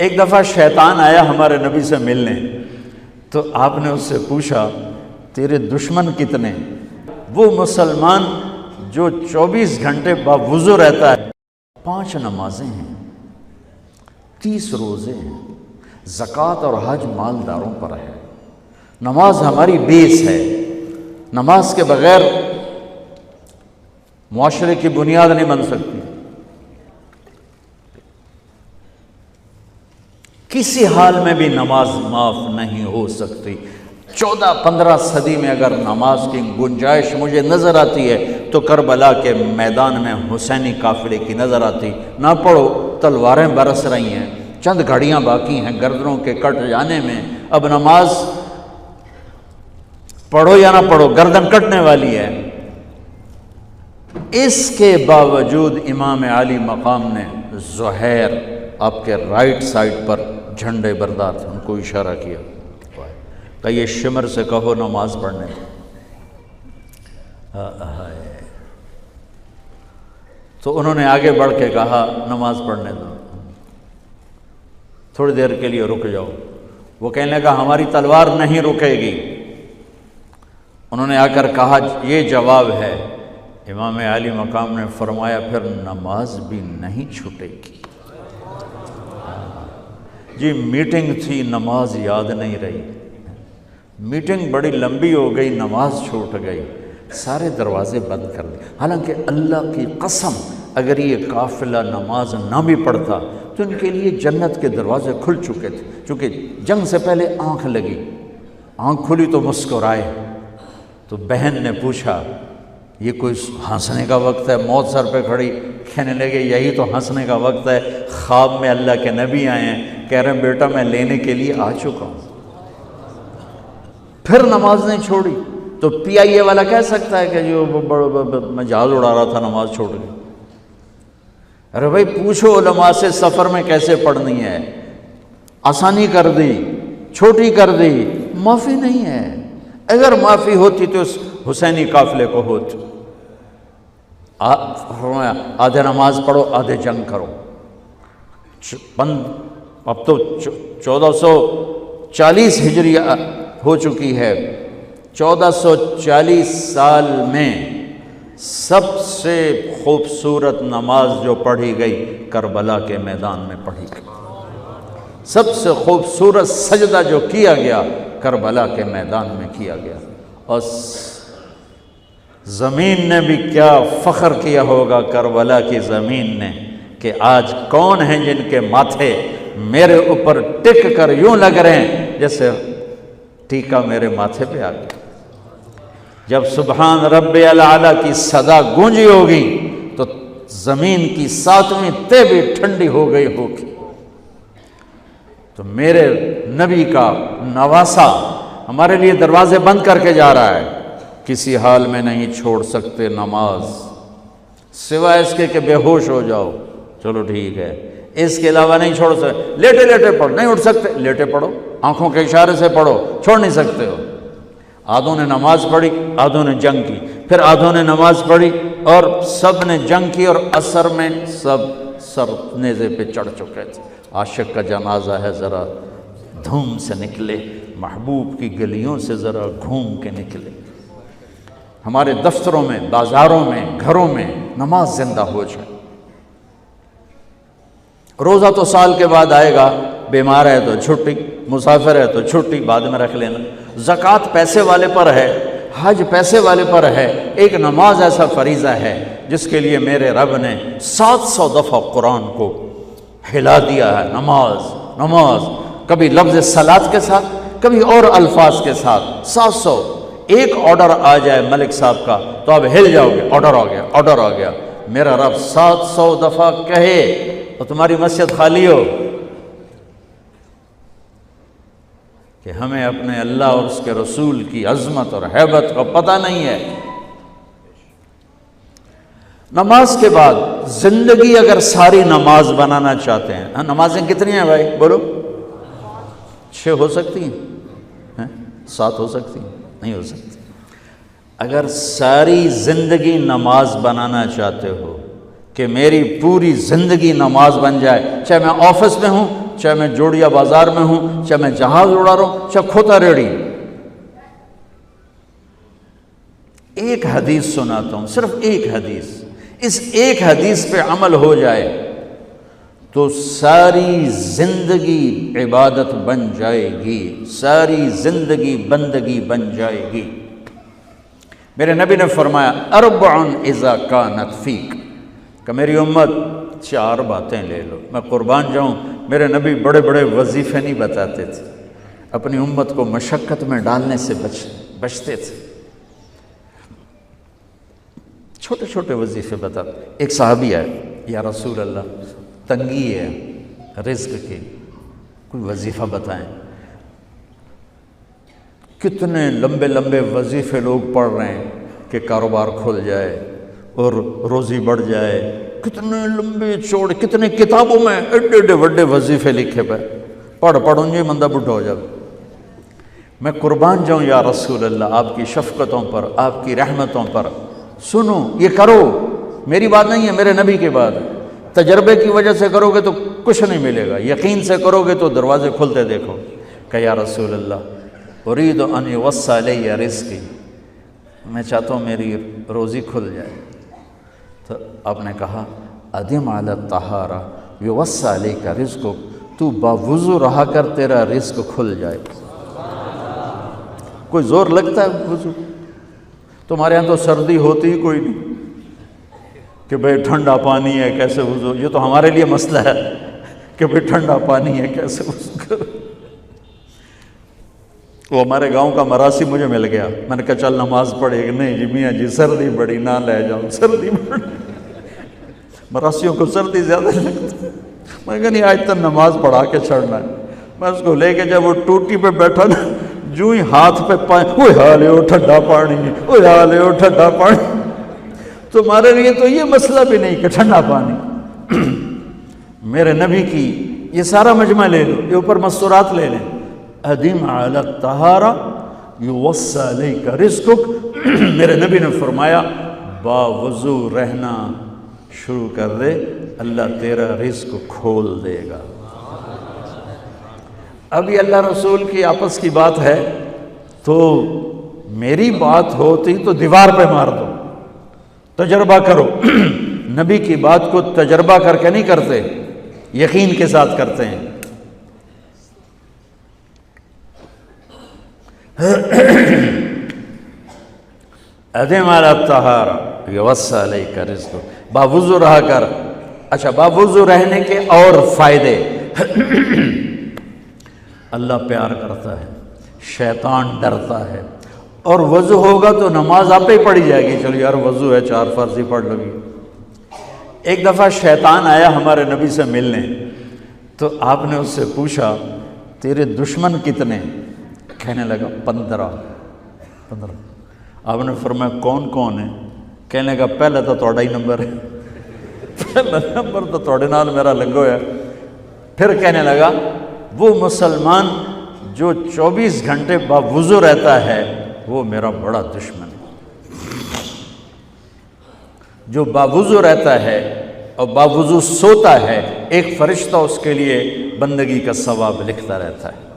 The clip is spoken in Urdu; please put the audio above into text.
ایک دفعہ شیطان آیا ہمارے نبی سے ملنے، تو آپ نے اس سے پوچھا تیرے دشمن کتنے؟ وہ مسلمان جو 24 گھنٹے باوضو رہتا ہے، 5 نمازیں ہیں، 30 روزے ہیں، زکوٰۃ اور حج مالداروں پر ہے۔ نماز ہماری بیس ہے، نماز کے بغیر معاشرے کی بنیاد نہیں بن سکتی۔ کسی حال میں بھی نماز معاف نہیں ہو سکتی۔ 14-15 صدی میں اگر نماز کی گنجائش مجھے نظر آتی ہے تو کربلا کے میدان میں حسینی قافلے کی نظر آتی۔ نہ پڑھو، تلواریں برس رہی ہیں، چند گھڑیاں باقی ہیں گردنوں کے کٹ جانے میں، اب نماز پڑھو یا نہ پڑھو گردن کٹنے والی ہے۔ اس کے باوجود امام عالی مقام نے زہیر آپ کے رائٹ سائڈ پر جھنڈے بردار تھے، ان کو اشارہ کیا کہ یہ شمر سے کہو نماز پڑھنے دو۔ تو انہوں نے آگے بڑھ کے کہا نماز پڑھنے دو، تھوڑی دیر کے لیے رک جاؤ۔ وہ کہنے لگا ہماری تلوار نہیں رکے گی۔ انہوں نے آ کر کہا یہ جواب ہے۔ امام عالی مقام نے فرمایا پھر نماز بھی نہیں چھوٹے گی۔ جی میٹنگ تھی، نماز یاد نہیں رہی، میٹنگ بڑی لمبی ہو گئی، نماز چھوٹ گئی، سارے دروازے بند کر دیے۔ حالانکہ اللہ کی قسم اگر یہ قافلہ نماز نہ بھی پڑھتا تو ان کے لیے جنت کے دروازے کھل چکے تھے، چونکہ جنگ سے پہلے آنکھ لگی، آنکھ کھلی تو مسکرائے۔ تو بہن نے پوچھا یہ کوئی ہنسنے کا وقت ہے؟ موت سر پہ کھڑی، کہنے لگے یہی تو ہنسنے کا وقت ہے، خواب میں اللہ کے نبی آئے ہیں، کہہ رہے ہیں بیٹا میں لینے کے لیے آ چکا ہوں۔ پھر نماز نہیں چھوڑی۔ تو پی آئی اے والا کہہ سکتا ہے کہ جو میں جہاز اڑا رہا تھا نماز چھوڑ گئی؟ ارے بھائی پوچھو علماء سے سفر میں کیسے پڑھنی ہے، آسانی کر دی، چھوٹی کر دی، معافی نہیں ہے۔ اگر معافی ہوتی تو اس حسینی قافلے کو ہوتی۔ آدھے نماز پڑھو آدھے جنگ کرو۔ اب تو 1440 ہجری ہو چکی ہے، 1440 سال میں سب سے خوبصورت نماز جو پڑھی گئی کربلا کے میدان میں پڑھی گئی، سب سے خوبصورت سجدہ جو کیا گیا کربلا کے میدان میں کیا گیا۔ اور زمین نے بھی کیا فخر کیا ہوگا کربلا کی زمین نے کہ آج کون ہیں جن کے ماتھے میرے اوپر ٹک کر یوں لگ رہے ہیں جیسے ٹیکا میرے ماتھے پہ آ گیا۔ جب سبحان رب الاعلیٰ کی صدا گونجی ہوگی تو زمین کی 7ویں تہ بھی ٹھنڈی ہو گئی ہوگی۔ تو میرے نبی کا نواسا ہمارے لیے دروازے بند کر کے جا رہا ہے۔ کسی حال میں نہیں چھوڑ سکتے نماز، سوائے اس کے کہ بے ہوش ہو جاؤ، چلو ٹھیک ہے، اس کے علاوہ نہیں چھوڑ سکتے۔ لیٹے لیٹے پڑھو، نہیں اٹھ سکتے لیٹے پڑھو، آنکھوں کے اشارے سے پڑھو، چھوڑ نہیں سکتے ہو۔ آدھوں نے نماز پڑھی، آدھوں نے جنگ کی، پھر آدھوں نے نماز پڑھی اور سب نے جنگ کی، اور عصر میں سب سر نیزے پہ چڑھ چکے تھے۔ عاشق کا جنازہ ہے، ذرا دھوم سے نکلے، محبوب کی گلیوں سے ذرا گھوم کے نکلے۔ ہمارے دفتروں میں، بازاروں میں، گھروں میں نماز زندہ ہو جائے۔ روزہ تو سال کے بعد آئے گا، بیمار ہے تو چھٹی، مسافر ہے تو چھٹی بعد میں رکھ لینا۔ زکوٰۃ پیسے والے پر ہے، حج پیسے والے پر ہے، ایک نماز ایسا فریضہ ہے جس کے لیے میرے رب نے 700 دفعہ قرآن کو ہلا دیا ہے۔ نماز نماز، کبھی لفظ صلاۃ کے ساتھ، کبھی اور الفاظ کے ساتھ، 700۔ ایک آرڈر آ جائے ملک صاحب کا تو آپ ہل جاؤ گے، آرڈر آ گیا، آرڈر آ گیا۔ میرا رب 700 دفعہ کہے اور تمہاری مسجد خالی ہو کہ ہمیں اپنے اللہ اور اس کے رسول کی عظمت اور ہیبت کا پتہ نہیں ہے۔ نماز کے بعد زندگی اگر ساری نماز بنانا چاہتے ہیں، نمازیں کتنی ہیں بھائی بولو؟ 6 ہو سکتی ہیں، 7 ہو سکتی ہیں، نہیں ہو سکتی۔ اگر ساری زندگی نماز بنانا چاہتے ہو کہ میری پوری زندگی نماز بن جائے، چاہے میں آفس میں ہوں، چاہے میں جوڑیا بازار میں ہوں، چاہے میں جہاز اڑا رہا ہوں، چاہے کھوتا ریڑی۔ ایک حدیث سناتا ہوں، صرف ایک حدیث، اس ایک حدیث پہ عمل ہو جائے تو ساری زندگی عبادت بن جائے گی، ساری زندگی بندگی بن جائے گی۔ میرے نبی نے فرمایا اربع اذا کانت فیک، کہ میری امت 4 باتیں لے لو۔ میں قربان جاؤں، میرے نبی بڑے بڑے وظیفے نہیں بتاتے تھے، اپنی امت کو مشقت میں ڈالنے سے بچتے تھے، چھوٹے چھوٹے وظیفے بتاتے۔ ایک صحابی ہے، یا رسول اللہ تنگی ہے رزق کی، کوئی وظیفہ بتائیں۔ کتنے لمبے لمبے وظیفے لوگ پڑھ رہے ہیں کہ کاروبار کھل جائے اور روزی بڑھ جائے، کتنے لمبے چوڑے، کتنے کتابوں میں ایڈے ایڈے بڑے وظیفے لکھے پہ، پڑھ انجی بندہ بڈھا ہو جائے۔ میں قربان جاؤں یا رسول اللہ آپ کی شفقتوں پر، آپ کی رحمتوں پر، سنو یہ کرو، میری بات نہیں ہے، میرے نبی کی بات ہے۔ تجربے کی وجہ سے کرو گے تو کچھ نہیں ملے گا، یقین سے کرو گے تو دروازے کھلتے دیکھو۔ کہ یا رسول اللہ ارید ان یوسع علی رزقی، میں چاہتا ہوں میری روزی کھل جائے۔ تو آپ نے کہا ادم علی الطہارہ یوسع علیک رزقک، تو باوضو رہا کر تیرا رزق کھل جائے۔ کوئی زور لگتا ہے وضو؟ تمہارے ہاں تو سردی ہوتی ہی کوئی نہیں کہ بھئی ٹھنڈا پانی ہے کیسے وضو، یہ تو ہمارے لیے مسئلہ ہے کہ بھئی ٹھنڈا پانی ہے کیسے وضو کرو۔ وہ ہمارے گاؤں کا مراسی مجھے مل گیا، میں نے کہا چل نماز پڑھے گی، نہیں جی میاں جی سردی بڑی، نہ لے جاؤں سردی بڑی، مراسیوں کو سردی زیادہ لگتی۔ میں نے کہا نہیں آج تک نماز پڑھا کے چھڑنا ہے۔ میں اس کو لے کے جب وہ ٹوٹی پہ بیٹھا نا، جو ہی ہاتھ پہ پانی، اوہ حالے ہو ٹھنڈا پانی، اوہ حالے ہو ٹھنڈا پانی۔ تمہارے لیے تو یہ مسئلہ بھی نہیں کہ ٹھنڈا پانی۔ میرے نبی کی یہ سارا مجمع لے لو، یہ اوپر مستورات لے لیں، ادم علی الطہارہ یوسع علیک رزقک۔ میرے نبی نے فرمایا باوضو رہنا شروع کر دے، اللہ تیرا رزق کھول دے گا۔ اب یہ اللہ رسول کی آپس کی بات ہے تو میری بات ہوتی تو دیوار پہ مار دو، تجربہ کرو۔ نبی کی بات کو تجربہ کر کے نہیں کرتے، یقین کے ساتھ کرتے ہیں۔ ادم علی الطہارہ یوسع علیک رزقک، باوضو رہا کر۔ اچھا باوضو رہنے کے اور فائدے، اللہ پیار کرتا ہے، شیطان ڈرتا ہے، اور وضو ہوگا تو نماز آپ ہی پڑھی جائے گی، چلو یار وضو ہے 4 فرض ہی پڑھ لو گی۔ ایک دفعہ شیطان آیا ہمارے نبی سے ملنے، تو آپ نے اس سے پوچھا تیرے دشمن کتنے؟ کہنے لگا 15۔ آپ نے فرمایا کون کون ہے؟ کہنے لگا پہلے تو تھوڑا ہی نمبر ہے، پہلا نمبر تو تھوڑے نال میرا لگو ہے۔ پھر کہنے لگا وہ مسلمان جو 24 گھنٹے باوضو رہتا ہے وہ میرا بڑا دشمن ہے۔ جو باوضو رہتا ہے اور باوضو سوتا ہے، ایک فرشتہ اس کے لیے بندگی کا ثواب لکھتا رہتا ہے۔